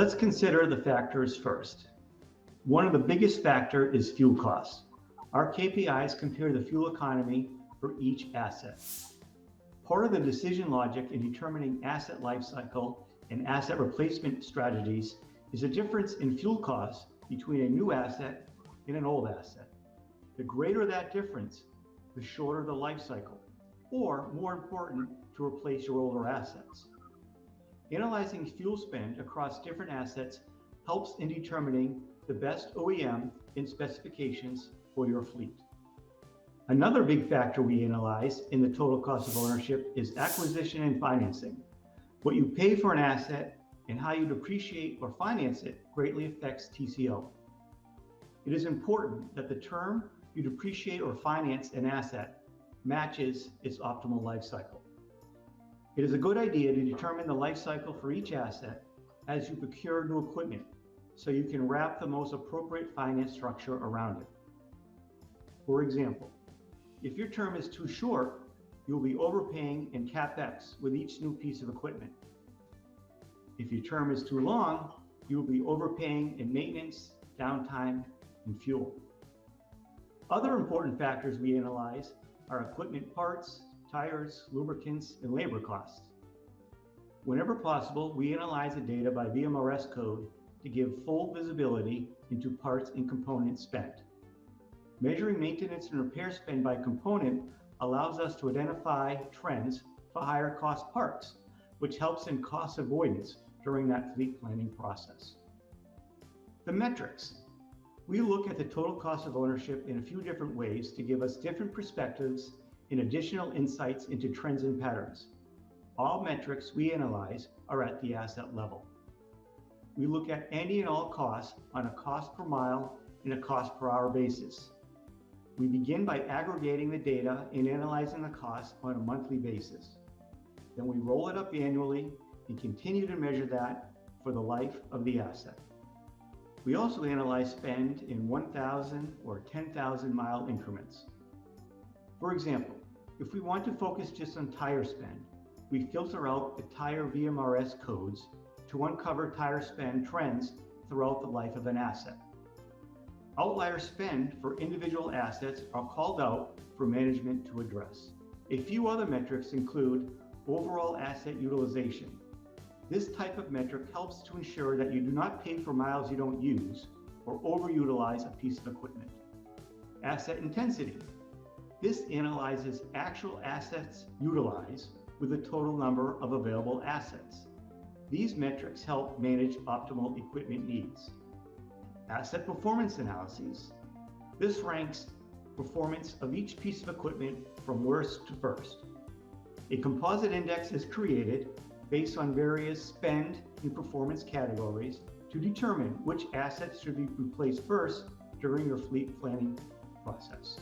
Let's consider the factors first. One of the biggest factors is fuel costs. Our KPIs compare the fuel economy for each asset. Part of the decision logic in determining asset lifecycle and asset replacement strategies is a difference in fuel costs between a new asset and an old asset. The greater that difference, the shorter the life cycle, or more important, to replace your older assets. Analyzing fuel spend across different assets helps in determining the best OEM and specifications for your fleet. Another big factor we analyze in the total cost of ownership is acquisition and financing. What you pay for an asset and how you depreciate or finance it greatly affects TCO. It is important that the term you depreciate or finance an asset matches its optimal life cycle. It is a good idea to determine the life cycle for each asset as you procure new equipment, so you can wrap the most appropriate finance structure around it. For example, if your term is too short, you'll be overpaying in CapEx with each new piece of equipment. If your term is too long, you'll be overpaying in maintenance, downtime, and fuel. Other important factors we analyze are equipment parts, tires, lubricants, and labor costs. Whenever possible, we analyze the data by VMRS code to give full visibility into parts and components spent. Measuring maintenance and repair spend by component allows us to identify trends for higher cost parts, which helps in cost avoidance during that fleet planning process. The metrics. We look at the total cost of ownership in a few different ways to give us different perspectives and additional insights into trends and patterns. All metrics we analyze are at the asset level. We look at any and all costs on a cost per mile and a cost per hour basis. We begin by aggregating the data and analyzing the costs on a monthly basis. Then we roll it up annually and continue to measure that for the life of the asset. We also analyze spend in 1,000 or 10,000 mile increments. For example, if we want to focus just on tire spend, we filter out the tire VMRS codes to uncover tire spend trends throughout the life of an asset. Outlier spend for individual assets are called out for management to address. A few other metrics include overall asset utilization. This type of metric helps to ensure that you do not pay for miles you don't use or overutilize a piece of equipment. Asset intensity. This analyzes actual assets utilized with the total number of available assets. These metrics help manage optimal equipment needs. Asset performance analyses. This ranks performance of each piece of equipment from worst to first. A composite index is created based on various spend and performance categories to determine which assets should be replaced first during your fleet planning process.